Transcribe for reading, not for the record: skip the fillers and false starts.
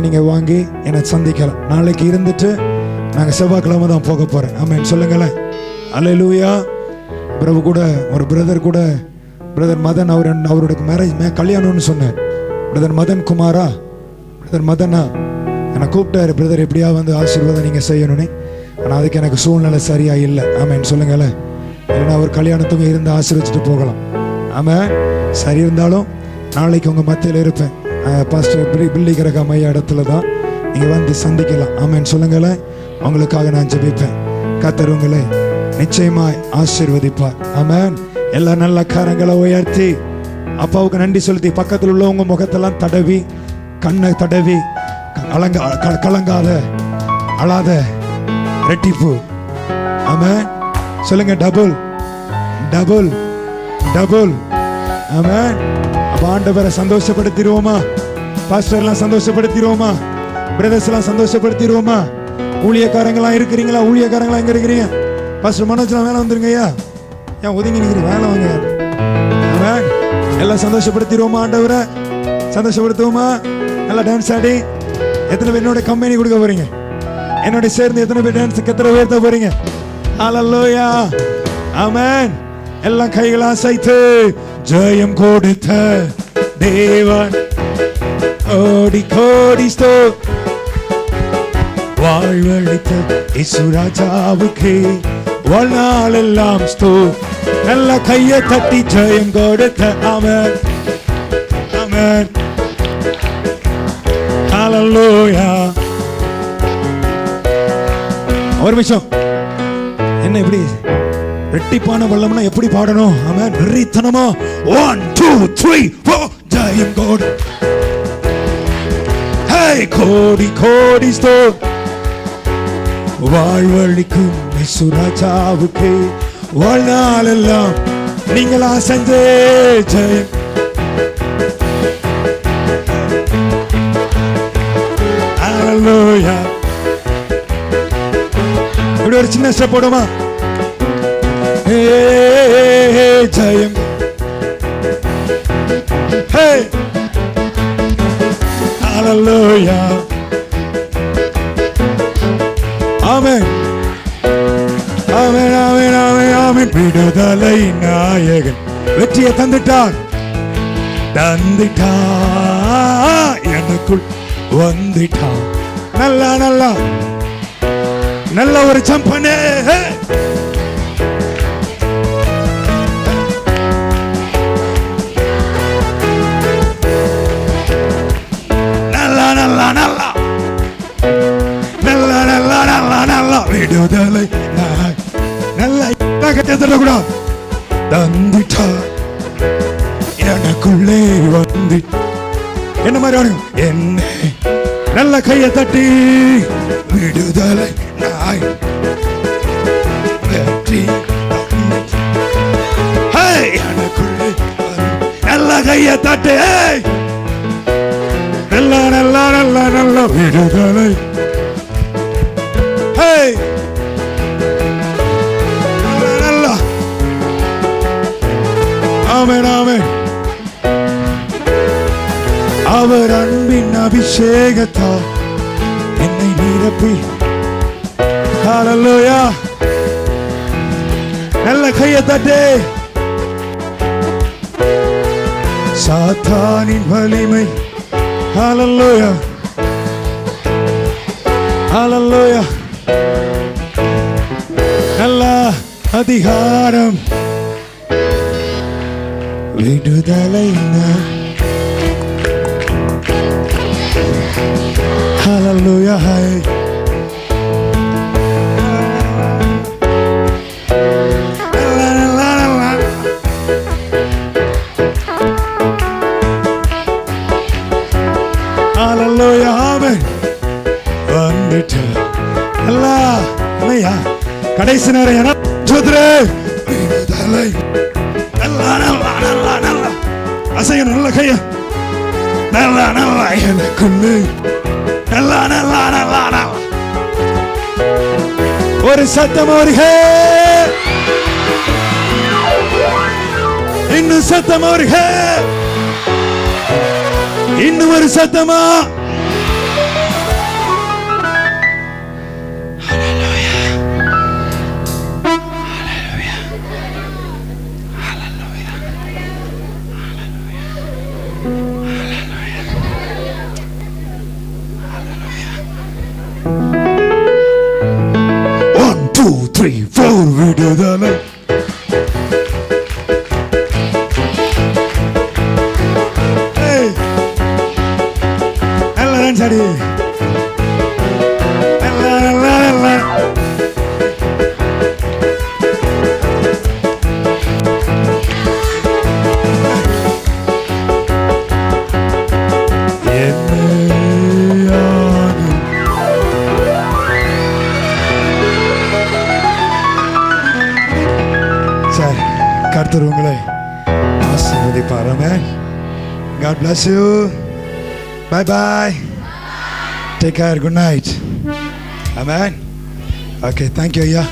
நீங்க வாங்கி என்னை சந்திக்கலாம். நாளைக்கு இருந்துட்டு நாங்கள் செவ்வாய்க்கிழமை தான் போக போறேன். ஆமென் சொல்லுங்களேன். அல்லேலூயா. பிரபு கூட ஒரு பிரதர் கூட, பிரதர் மதன், அவருடைய கல்யாணம்னு சொன்னார். பிரதர் மதன் குமாரா, பிரதர் மதனா என்னை கூப்பிட்டாரு. பிரதர் எப்படியா வந்து ஆசீர்வாதம் நீங்கள் செய்யணும்னு. ஆனால் அதுக்கு எனக்கு சூழ்நிலை சரியா இல்லை. ஆமென் சொல்லுங்களேன். இல்லைன்னா அவர் கல்யாணத்துக்கு இருந்து ஆசீர்வச்சிட்டு போகலாம். ஆமாம் சரி இருந்தாலும் நாளைக்கு உங்கள் மத்தியில் இருப்பேன். பாஸ்டர் பில்லிகரக மைய இடத்துல தான் நீங்கள் வந்து சந்திக்கலாம். ஆமென் சொல்லுங்களேன். அவங்களுக்காக நான் ஜெபிப்பேன். கர்த்தர் உங்களை நிச்சயமாய் ஆசீர்வதிப்பார். ஆமென். எல்லா நல்ல காரங்களை உயர்த்தி அப்பாவுக்கு நன்றி செலுத்தி பக்கத்தில் உள்ளவங்க முகத்தெல்லாம் தடவி கண்ணை தடவி கலங்காத அழாத ரெட்டிப்பு. ஆமென் சொல்லுங்க. Double double double. ஆமென். அப்ப ஆண்டவரை சந்தோஷப்படுத்திடுவோமா? பாஸ்டர்லாம் சந்தோஷப்படுத்திடுவோமா? பிரதர்ஸ் எல்லாம் சந்தோஷப்படுத்திடுவோமா? ஊழியக்காரங்களாம் இருக்கிறீங்களா? ஊழியக்காரங்களா எங்க இருக்கிறீங்க? பாஸ்டர் மனோஜ்லாம் வேலை வந்துருங்கய்யா. ஏன் ஒதுங்கி நிற்கிறீங்க? வேலை வாங்க. ஆமென். எல்லாம் சந்தோஷப்படுத்திடுவோமா? ஆண்டவரை சந்தோஷப்படுத்துவோமா? நல்லா டான்ஸ் ஆடி எத்தனை பேர் என்னோட கம்பெனி கொடுக்க போறீங்க? என்னோட சேர்ந்து எத்தனை பேர் டான்ஸ் எத்தனை பேர் தான் போறீங்க? ஹல்லேலூயா. ஆமென். எல்லாம் கைகளை அசைத்து ஜெயம் கொடுத்த தேவன் கோடி கோடி வாழ்வழித்த இயேசு ராஜாவுக்கு வாழ்நாள் எல்லாம் நல்ல கையை தட்டி ஜெயம் கொடுத்த. ஆமென் ஆமென். ஹல்லேலூயா. ஒரு நிமிஷம். என்ன இப்படி ரெட்டிப்பான வல்லம்னா எப்படி பாடணும்? ஆமென். வெறித்தனமா 1 2 3 4 ஜெயம் கோடி. ஹே கோடி கோடி வாழ்வழிக்கும் இயேசு ராஜாவுக்கு வாழ்நாள் எல்லாம் நீங்களா செஞ்சே ஜெயம். ஹல்லேலூயா. இப்படி ஒரு சின்ன ஸ்டெப் போடுமா? ஜெயம். ஹல்லேலூயா. ஆமென் ஆமென் ஆமென் ஆமென் ஆமென். விடுதலை நாயகன் வெற்றியை தந்துட்டான் எனக்குள் வந்துட்டான். நல்லா நல்லா நல்ல ஒரு ஜம்பனே. நல்லா நல்லா நல்லா நல்லா நல்லா நல்லா நல்லா விடுதலை நல்லா கூட தந்துட்டா எனக்குள்ளே வந்து. என்ன மாதிரி என்ன நல்ல கையை தட்டி விடுதலை நாய் வெற்றி எனக்குள்ளே நல்ல கையை தட்டு. நல்லா நல்லா நல்லா நல்லா விடுதலை. நல்லா ஆமென் ஆமென். அவர் அன்பின் அபிஷேகத்தால் என்னை நிரப்பி. ஹல்லேலூயா. நல்ல கையை தட்டு. சாத்தானின் வலிமை. ஹல்லேலூயா ஹல்லேலூயா. நல்ல அதிகாரம் விடுதலை. ஹல்லேலூயா. ஹல்லேலூயா. ஆமென். வந்துட்டு நல்லா இல்லையா? கடைசி நேரம் விடுதலை. நல்லா நல்லா நல்லா நல்லா அசையணும். நல்ல கைய நல்லா நல்லா எனக்குள்ளே நல்லா நல்லா நல்லா நல்லா ஒரு சத்தம் வருகே. இன்னும் சத்தம் வருகே. இன்னும் ஒரு சத்தமா 1 2 3 4 விடுதலை. எல்லாம் சரி. கர்த்தர் உங்களை ஆசீர்வதிப்பார். ஆமென். God bless you. Bye bye. Take care. Good night. Amen. Okay, thank you, ஐயா.